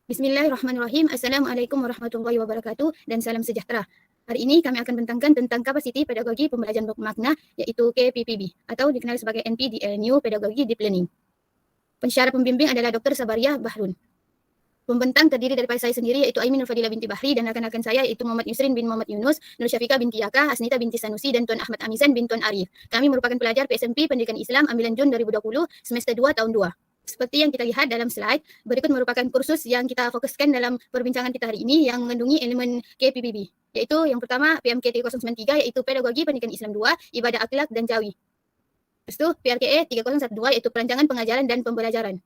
Bismillahirrahmanirrahim. Assalamualaikum warahmatullahi wabarakatuh dan salam sejahtera. Hari ini kami akan bentangkan tentang kapasiti pedagogi pembelajaran bermakna iaitu KPPB atau dikenal sebagai NPDL, New Pedagogy Deep Learning. Pensyarah pembimbing adalah Dr. Sabariah Bahrun. Pembentang terdiri daripada saya sendiri iaitu Aimin Nurfadilah binti Bahri dan rakan-rakan saya iaitu Muhammad Yusrin bin Muhammad Yunus, Nur Syafiqah binti Yaka, Hasnita binti Sanusi dan Tuan Ahmad Amizan bin Tuan Arif. Kami merupakan pelajar PSMP Pendidikan Islam ambilan Jun 2020 semester 2 tahun 2. Seperti yang kita lihat dalam slide, berikut merupakan kursus yang kita fokuskan dalam perbincangan kita hari ini yang mengandungi elemen KPPB. Iaitu yang pertama PMK 3093 iaitu Pedagogi Pendidikan Islam 2, Ibadah Akhlak dan Jawi. Lepas tu PRKA 3012 iaitu Perancangan Pengajaran dan Pembelajaran.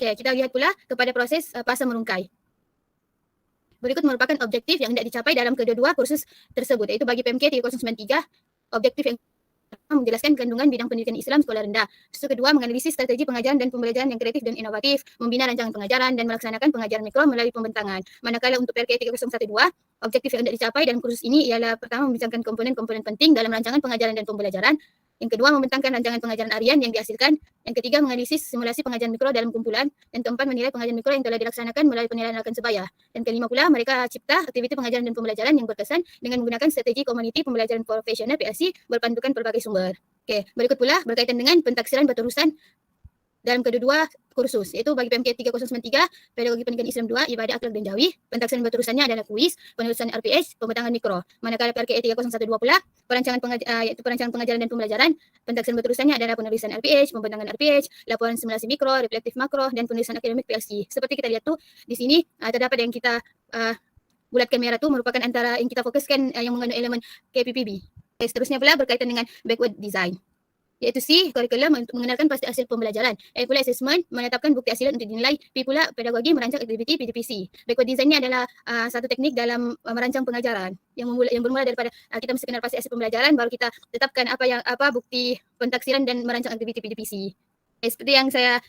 Okey, kita lihat pula kepada proses pasang merungkai. Berikut merupakan objektif yang hendak dicapai dalam kedua-dua kursus tersebut iaitu bagi PMK 3093, objektif yang menjelaskan kandungan bidang pendidikan Islam sekolah rendah. Yang kedua, menganalisis strategi pengajaran dan pembelajaran yang kreatif dan inovatif, membina rancangan pengajaran dan melaksanakan pengajaran mikro melalui pembentangan. Manakala untuk PRK 3012, objektif yang hendak dicapai dalam kursus ini ialah pertama membincangkan komponen-komponen penting dalam rancangan pengajaran dan pembelajaran. Yang kedua, membentangkan rancangan pengajaran harian yang dihasilkan. Yang ketiga, menganalisis simulasi pengajaran mikro dalam kumpulan. Dan keempat, menilai pengajaran mikro yang telah dilaksanakan melalui penilaian rakan sebaya. Dan kelima pula, mereka cipta aktiviti pengajaran dan pembelajaran yang berkesan dengan menggunakan strategi komuniti pembelajaran profesional PLC berpandukan pelbagai sumber. Okey, berikut pula berkaitan dengan pentaksiran berterusan dalam kedua-dua kursus iaitu bagi PMK 3093 Pedagogi Pendidikan Islam 2 Ibadah Akhlak dan Jawi, pentaksiran berterusannya adalah kuis, penulisan RPH, pembentangan mikro. Manakala PRKA 3012 pula iaitu perancangan pengajaran dan pembelajaran, pentaksiran berterusannya adalah penulisan RPH, pembentangan RPH, laporan simulasi mikro, reflektif makro dan penulisan akademik PLC. Seperti kita lihat tu di sini terdapat yang kita bulatkan merah tu merupakan antara yang kita fokuskan yang mengandung elemen KPPB. Seterusnya pula berkaitan dengan backward design. Iaitu C, kurikulum untuk mengenalkan pasti hasil pembelajaran. A pula assessment, menetapkan bukti hasilan untuk dinilai. P pula pedagogi merancang aktiviti PDPC. Backward design ni adalah satu teknik dalam merancang pengajaran yang bermula daripada kita mesti kenal pasti hasil pembelajaran baru kita tetapkan apa bukti pentaksiran dan merancang aktiviti PDPC. Seperti yang saya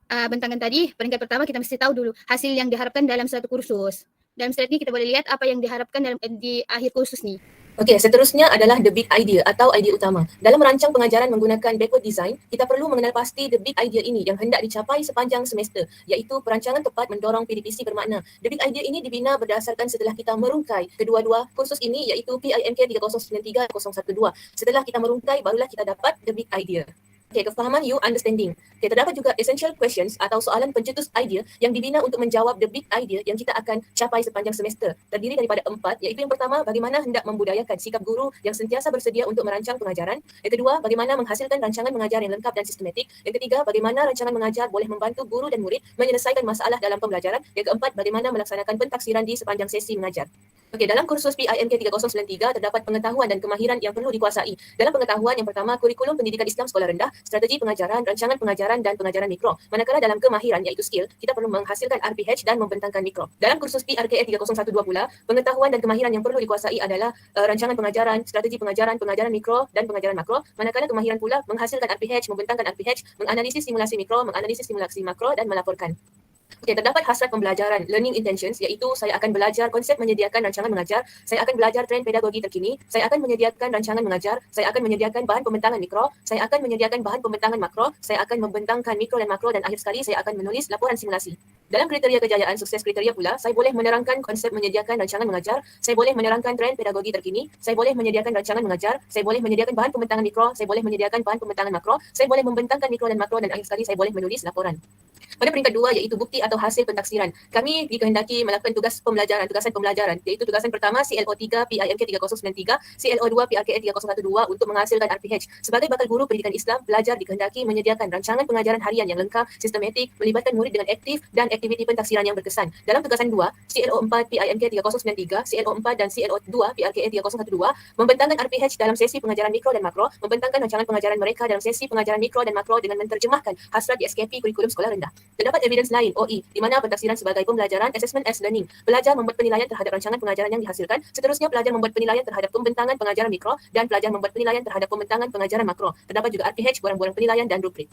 bentangkan tadi, peringkat pertama kita mesti tahu dulu hasil yang diharapkan dalam satu kursus. Dalam slide ni kita boleh lihat apa yang diharapkan di akhir kursus ni. Okey, seterusnya adalah the big idea atau idea utama. Dalam merancang pengajaran menggunakan backward design, kita perlu mengenal pasti the big idea ini yang hendak dicapai sepanjang semester, iaitu perancangan tepat mendorong PDPC bermakna. The big idea ini dibina berdasarkan setelah kita merungkai kedua-dua kursus ini iaitu PIMK 3093 012. Setelah kita merungkai barulah kita dapat the big idea. Okey, kefahaman you understanding. Okey, terdapat juga essential questions atau soalan pencetus idea yang dibina untuk menjawab the big idea yang kita akan capai sepanjang semester. Terdiri daripada 4, iaitu yang pertama, bagaimana hendak membudayakan sikap guru yang sentiasa bersedia untuk merancang pengajaran. Yang kedua, bagaimana menghasilkan rancangan mengajar yang lengkap dan sistematik. Yang ketiga, bagaimana rancangan mengajar boleh membantu guru dan murid menyelesaikan masalah dalam pembelajaran. Yang keempat, bagaimana melaksanakan pentaksiran di sepanjang sesi mengajar. Okey, dalam kursus PIMK 3093 terdapat pengetahuan dan kemahiran yang perlu dikuasai. Dalam pengetahuan yang pertama, kurikulum pendidikan Islam sekolah rendah, strategi pengajaran, rancangan pengajaran dan pengajaran mikro. Manakala dalam kemahiran iaitu skill, kita perlu menghasilkan RPH dan membentangkan mikro. Dalam kursus PRKA 3012 pula, pengetahuan dan kemahiran yang perlu dikuasai adalah rancangan pengajaran, strategi pengajaran, pengajaran mikro dan pengajaran makro. Manakala kemahiran pula menghasilkan RPH, membentangkan RPH, menganalisis simulasi mikro, menganalisis simulasi makro dan melaporkan. Okey, terdapat hasrat pembelajaran, learning intentions iaitu saya akan belajar konsep menyediakan rancangan mengajar, saya akan belajar trend pedagogi terkini, saya akan menyediakan rancangan mengajar, saya akan menyediakan bahan pembentangan mikro, saya akan menyediakan bahan pembentangan makro, saya akan membentangkan mikro dan makro dan akhir sekali saya akan menulis laporan simulasi. Dalam kriteria kejayaan sukses kriteria pula, saya boleh menerangkan konsep menyediakan rancangan mengajar, saya boleh menerangkan trend pedagogi terkini, saya boleh menyediakan rancangan mengajar, saya boleh menyediakan bahan pembentangan mikro, saya boleh menyediakan bahan pembentangan makro, saya boleh membentangkan mikro dan makro dan akhir sekali saya boleh menulis laporan. Pada peringkat 2 iaitu bukti atau hasil pentaksiran. Kami dikehendaki melakukan tugasan pembelajaran iaitu tugasan pertama CLO3 PIMK 3093, CLO2 PRKA 3012 untuk menghasilkan RPH. Sebagai bakal guru pendidikan Islam, pelajar dikehendaki menyediakan rancangan pengajaran harian yang lengkap, sistematik, melibatkan murid dengan aktif dan aktiviti pentaksiran yang berkesan. Dalam tugasan 2, CLO4 PIMK 3093, CLO4 dan CLO2 PRKA 3012 membentangkan RPH dalam sesi pengajaran mikro dan makro, membentangkan rancangan pengajaran mereka dalam sesi pengajaran mikro dan makro dengan menerjemahkan hasrat di SKP kurikulum sekolah rendah. Terdapat evidence lain OE di mana pentaksiran sebagai pembelajaran, assessment as learning. Pelajar membuat penilaian terhadap rancangan pengajaran yang dihasilkan. Seterusnya pelajar membuat penilaian terhadap pembentangan pengajaran mikro dan pelajar membuat penilaian terhadap pembentangan pengajaran makro. Terdapat juga RPH, borang-borang penilaian dan rubrik.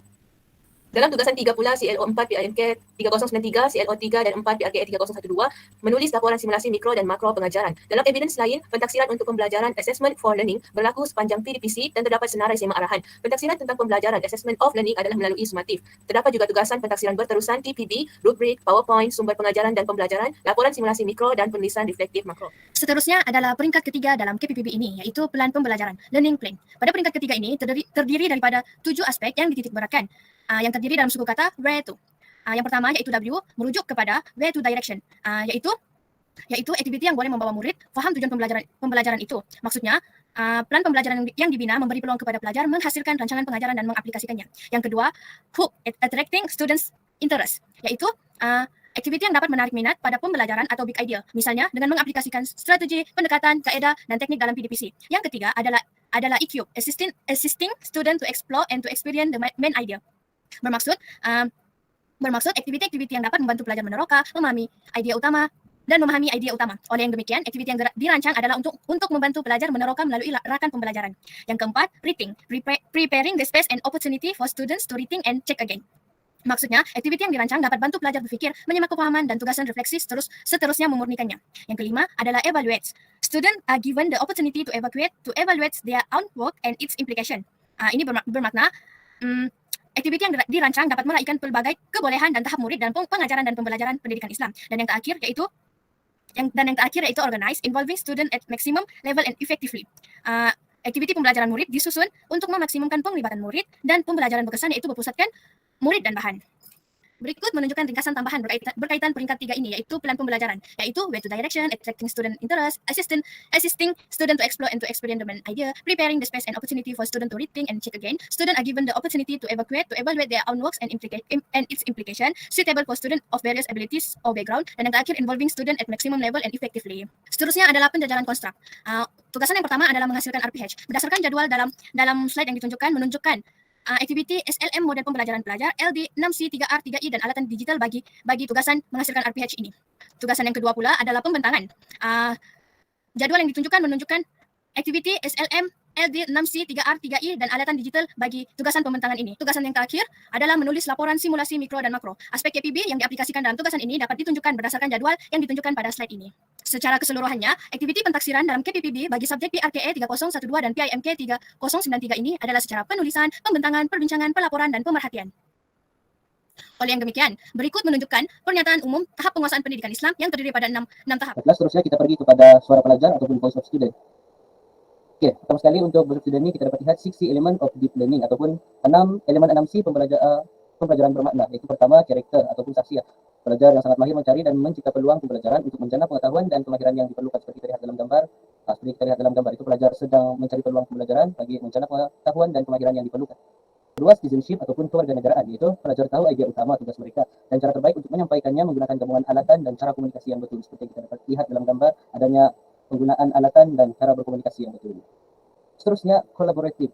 Dalam tugasan 3 pula CLO 4 PIMK 3093, CLO 3 dan 4 PRKE 3012 menulis laporan simulasi mikro dan makro pengajaran. Dalam evidence lain, pentaksiran untuk pembelajaran Assessment for Learning berlaku sepanjang PDPC dan terdapat senarai semak arahan. Pentaksiran tentang pembelajaran Assessment of Learning adalah melalui sumatif. Terdapat juga tugasan pentaksiran berterusan TPB, rubric, PowerPoint, sumber pengajaran dan pembelajaran, laporan simulasi mikro dan penulisan reflektif makro. Seterusnya adalah peringkat ketiga dalam KPPB ini, iaitu Pelan Pembelajaran, Learning Plan. Pada peringkat ketiga ini terdiri daripada 7 aspek yang dititikberatkan, yang terdiri dalam suku kata where to. Yang pertama iaitu W, merujuk kepada where to direction, iaitu aktiviti yang boleh membawa murid faham tujuan pembelajaran itu. Maksudnya, plan pembelajaran yang dibina memberi peluang kepada pelajar menghasilkan rancangan pengajaran dan mengaplikasikannya. Yang kedua, hook, attracting students' interest, iaitu aktiviti yang dapat menarik minat pada pembelajaran atau big idea, misalnya dengan mengaplikasikan strategi, pendekatan, kaedah, dan teknik dalam PDPC. Yang ketiga adalah EQ, assisting student to explore and to experience the main idea. Bermaksud aktiviti-aktiviti yang dapat membantu pelajar meneroka, memahami idea utama. Oleh yang demikian, aktiviti yang dirancang adalah untuk membantu pelajar meneroka melalui rakan pembelajaran. Yang keempat, reading, preparing the space and opportunity for students to reading and check again. Maksudnya, aktiviti yang dirancang dapat bantu pelajar berfikir, menyimak pemahaman dan tugasan refleksi seterusnya memurnikannya. Yang kelima adalah evaluates. Students are given the opportunity to evaluate their own work and its implication. Ini bermakna aktiviti yang dirancang dapat meraihkan pelbagai kebolehan dan tahap murid dalam pengajaran dan pembelajaran pendidikan Islam. Dan yang terakhir yaitu organize, involving student at maximum level and effectively. Aktiviti pembelajaran murid disusun untuk memaksimumkan penglibatan murid dan pembelajaran berkesan, yaitu berpusatkan murid dan bahan. Berikut menunjukkan ringkasan tambahan berkaitan peringkat 3 ini, yaitu plan pembelajaran, yaitu way to direction, attracting student interest, assisting student to explore and to experience the main idea, preparing the space and opportunity for student to reading and check again. Student are given the opportunity to evaluate their own works and its implication, suitable for student of various abilities or background, dan yang terakhir involving student at maximum level and effectively. Seterusnya adalah penjajaran konstruk. Tugasan yang pertama adalah menghasilkan RPH. Berdasarkan jadwal dalam slide yang menunjukkan aktiviti SLM model pembelajaran pelajar, LD, 6C, 3R, 3I, dan alatan digital bagi tugasan menghasilkan RPH ini. Tugasan yang kedua pula adalah pembentangan. Jadwal yang menunjukkan aktiviti SLM, LD, 6C, 3R, 3I, dan alatan digital bagi tugasan pembentangan ini. Tugasan yang terakhir adalah menulis laporan simulasi mikro dan makro. Aspek KPB yang diaplikasikan dalam tugasan ini dapat ditunjukkan berdasarkan jadwal yang ditunjukkan pada slide ini. Secara keseluruhannya, aktiviti pentaksiran dalam KPPB bagi subjek PRKE 3012 dan PIMK 3093 ini adalah secara penulisan, pembentangan, perbincangan, pelaporan, dan pemerhatian. Oleh yang demikian, berikut menunjukkan pernyataan umum tahap penguasaan pendidikan Islam yang terdiri pada 6 tahap. Seterusnya kita pergi kepada suara pelajar ataupun voice of student. Okey, pertama sekali untuk voice of student ni kita dapat lihat 6C element of deep learning ataupun 6 elemen 6C pembelajaran bermakna, iaitu pertama karakter ataupun saksiah. Pelajar yang sangat mahir mencari dan mencipta peluang pembelajaran untuk menjana pengetahuan dan kemahiran yang diperlukan seperti kita lihat dalam gambar. Seperti kita lihat dalam gambar itu pelajar sedang mencari peluang pembelajaran bagi menjana pengetahuan dan kemahiran yang diperlukan. Kedua, citizenship ataupun kewarganegaraan, iaitu pelajar tahu idea utama tugas mereka dan cara terbaik untuk menyampaikannya menggunakan gabungan alatan dan cara komunikasi yang betul. Seperti kita dapat lihat dalam gambar, adanya penggunaan alatan dan cara berkomunikasi yang betul. Seterusnya, collaborative.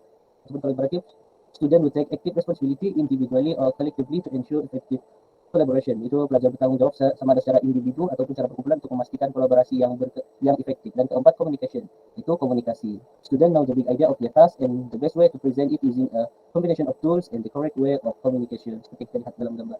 Student will take active responsibility individually or collectively to ensure effective collaboration. Itu pelajar bertanggung jawab sama ada secara individu ataupun secara berkumpulan untuk memastikan kolaborasi yang efektif. Dan keempat, communication. Itu komunikasi. Student know the big idea of their task and the best way to present it using a combination of tools and the correct way of communication. Seperti kita lihat dalam gambar.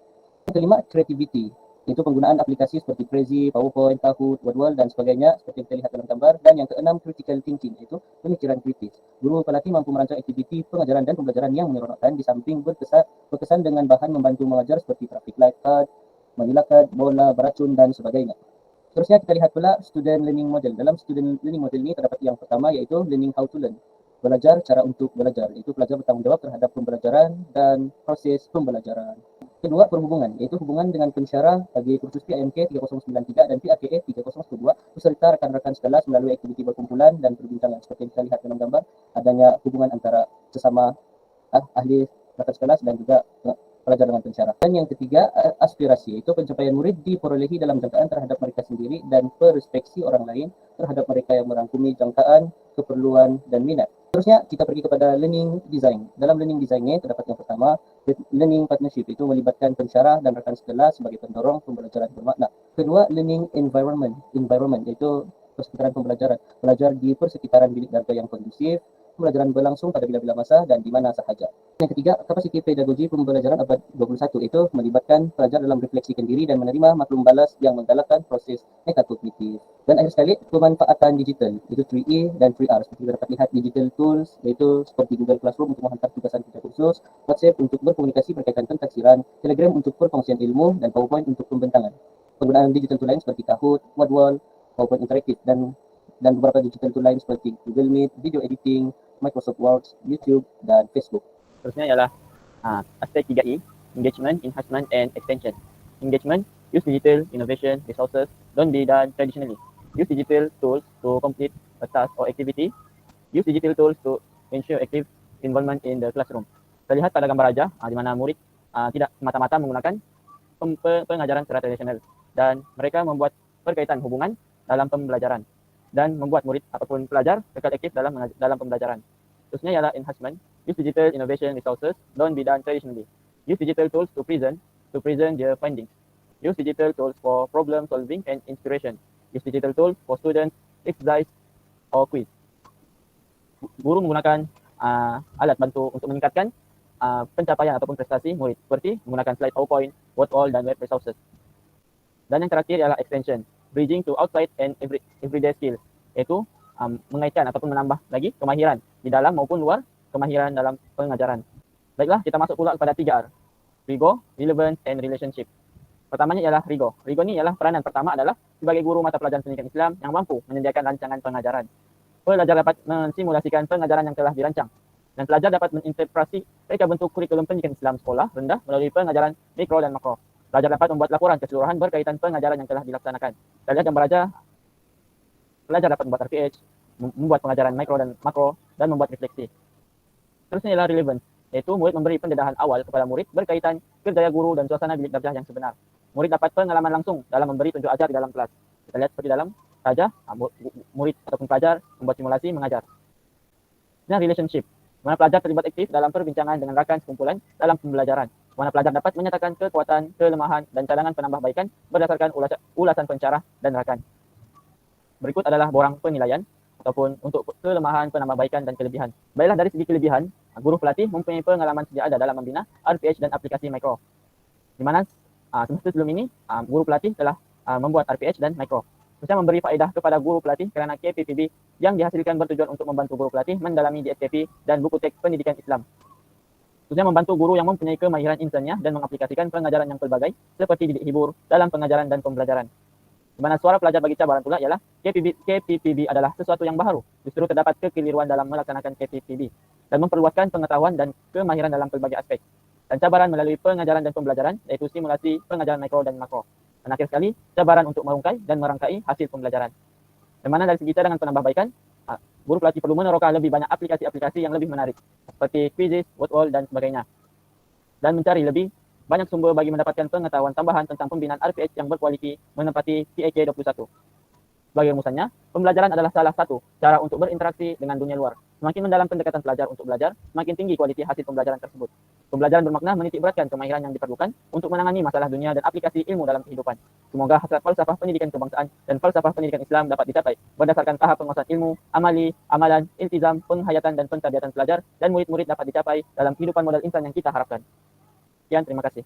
Yang kelima, creativity. Itu penggunaan aplikasi seperti Prezi, PowerPoint, Kahoot, Wordwall dan sebagainya seperti kita lihat dalam gambar. Dan yang keenam, critical thinking, iaitu pemikiran kritis. Guru pelatih mampu merancang aktiviti pengajaran dan pembelajaran yang menyeronokkan di samping berkesan dengan bahan membantu mengajar seperti traffic light card, manila card, bola, beracun dan sebagainya. Seterusnya kita lihat pula student learning model. Dalam student learning model ini terdapat yang pertama iaitu learning how to learn. Belajar cara untuk belajar, iaitu pelajar bertanggung jawab terhadap pembelajaran dan proses pembelajaran. Kedua, perhubungan, iaitu hubungan dengan pensyarah bagi kursus PIMK 3093 dan PRKE 3012 beserta rekan-rekan sekelas melalui aktiviti berkumpulan dan perbincangan. Seperti yang kita lihat dalam gambar, adanya hubungan antara sesama ahli rekan sekelas dan juga pelajar dengan pensyarah. Dan yang ketiga, aspirasi, iaitu pencapaian murid diperolehi dalam jangkaan terhadap mereka sendiri dan perspeksi orang lain terhadap mereka yang merangkumi jangkaan, keperluan dan minat. Seterusnya kita pergi kepada learning design. Dalam learning design ini terdapat yang pertama, learning partnership, itu melibatkan pensyarah dan rekan sekelas sebagai pendorong pembelajaran bermakna. Kedua, learning environment, iaitu persekitaran pembelajaran. Belajar di persekitaran bilik darjah yang kondusif pembelajaran berlangsung pada bila-bila masa dan di mana sahaja. Yang ketiga, kapasiti pedagogi pembelajaran abad 21 itu melibatkan pelajar dalam refleksikan diri dan menerima maklum balas yang menggalakkan proses metakognitif. Dan akhir sekali, pemanfaatan digital, itu 3E dan 3R. Seperti kita dapat lihat digital tools, yaitu seperti Google Classroom untuk menghantar tugasan kerja khusus, WhatsApp untuk berkomunikasi berkaitan pentaksiran, Telegram untuk perkongsian ilmu, dan PowerPoint untuk pembentangan. Penggunaan digital tool lain seperti Kahoot, Wordwall, PowerPoint interaktif, dan beberapa digital tool lain seperti Google Meet, video editing, Microsoft Word, YouTube, dan Facebook. Terusnya ialah aspek 3E, engagement, enhancement, and extension. Engagement, use digital innovation resources, don't be done traditionally. Use digital tools to complete a task or activity. Use digital tools to ensure active involvement in the classroom. Kita lihat pada gambar aja, di mana murid tidak semata-mata menggunakan pengajaran secara tradisional dan mereka membuat berkaitan hubungan dalam pembelajaran dan membuat murid ataupun pelajar kekal aktif dalam pembelajaran. Terusnya ialah enhancement. Use digital innovation resources, don't be done traditionally. Use digital tools to present their findings. Use digital tools for problem solving and inspiration. Use digital tools for students, exercise or quiz. Guru menggunakan alat bantu untuk meningkatkan pencapaian ataupun prestasi murid seperti menggunakan slide PowerPoint, Wordwall dan web resources. Dan yang terakhir ialah extension, bridging to outside and everyday skills, iaitu mengaitkan ataupun menambah lagi kemahiran di dalam maupun luar kemahiran dalam pengajaran. Baiklah, kita masuk pula kepada 3R, rigor, relevance and relationship. Pertamanya ialah rigor. Rigor ni ialah peranan pertama adalah sebagai guru mata pelajaran pendidikan Islam yang mampu menyediakan rancangan pengajaran. Pelajar dapat mensimulasikan pengajaran yang telah dirancang dan pelajar dapat menginterpretasi reka bentuk kurikulum pendidikan Islam sekolah rendah melalui pengajaran mikro dan makro. Pelajar dapat membuat laporan keseluruhan berkaitan pengajaran yang telah dilaksanakan. Kita lihat gambar aja. Pelajar dapat membuat RPH, membuat pengajaran mikro dan makro dan membuat refleksi. Terusnya ialah relevance, yaitu murid memberi pendedahan awal kepada murid berkaitan kerjaya guru dan suasana bilik darjah yang sebenar. Murid dapat pengalaman langsung dalam memberi tunjuk ajar di dalam kelas. Kita lihat seperti dalam saja, murid ataupun pelajar membuat simulasi mengajar. Dan relationship, mana pelajar terlibat aktif dalam perbincangan dengan rakan sekumpulan dalam pembelajaran. Mana pelajar dapat menyatakan kekuatan, kelemahan, dan cadangan penambahbaikan berdasarkan ulasan pencarah dan rakan. Berikut adalah borang penilaian ataupun untuk kelemahan, penambahbaikan, dan kelebihan. Baiklah, dari segi kelebihan, guru pelatih mempunyai pengalaman sedia ada dalam membina RPH dan aplikasi mikro. Di mana semester sebelum ini, guru pelatih telah membuat RPH dan mikro. Khususnya memberi faedah kepada guru pelatih kerana KPPB yang dihasilkan bertujuan untuk membantu guru pelatih mendalami DSKP dan buku teks pendidikan Islam. Khususnya membantu guru yang mempunyai kemahiran insaniah dan mengaplikasikan pengajaran yang pelbagai seperti didik hibur dalam pengajaran dan pembelajaran. Di mana suara pelajar bagi cabaran pula ialah KPPB adalah sesuatu yang baharu. Justru terdapat kekeliruan dalam melaksanakan KPPB dan memperluaskan pengetahuan dan kemahiran dalam pelbagai aspek. Dan cabaran melalui pengajaran dan pembelajaran iaitu simulasi pengajaran mikro dan makro. Dan akhir sekali, cabaran untuk merungkai dan merangkai hasil pembelajaran. Di mana dari segi cadangan penambahbaikan, guru pelatih perlu meneroka lebih banyak aplikasi-aplikasi yang lebih menarik seperti Quizzes, Wordwall dan sebagainya. Dan mencari lebih banyak sumber bagi mendapatkan pengetahuan tambahan tentang pembinaan RPH yang berkualiti menempati PAK 21. Sebagai rumusannya, pembelajaran adalah salah satu cara untuk berinteraksi dengan dunia luar. Semakin mendalam pendekatan pelajar untuk belajar, semakin tinggi kualiti hasil pembelajaran tersebut. Pembelajaran bermakna menitik beratkan kemahiran yang diperlukan untuk menangani masalah dunia dan aplikasi ilmu dalam kehidupan. Semoga hasrat falsafah pendidikan kebangsaan dan falsafah pendidikan Islam dapat dicapai berdasarkan tahap penguasaan ilmu, amali, amalan, iltizam, penghayatan dan pentarbiatan pelajar dan murid-murid dapat dicapai dalam kehidupan modal insan yang kita harapkan. Sekian, terima kasih.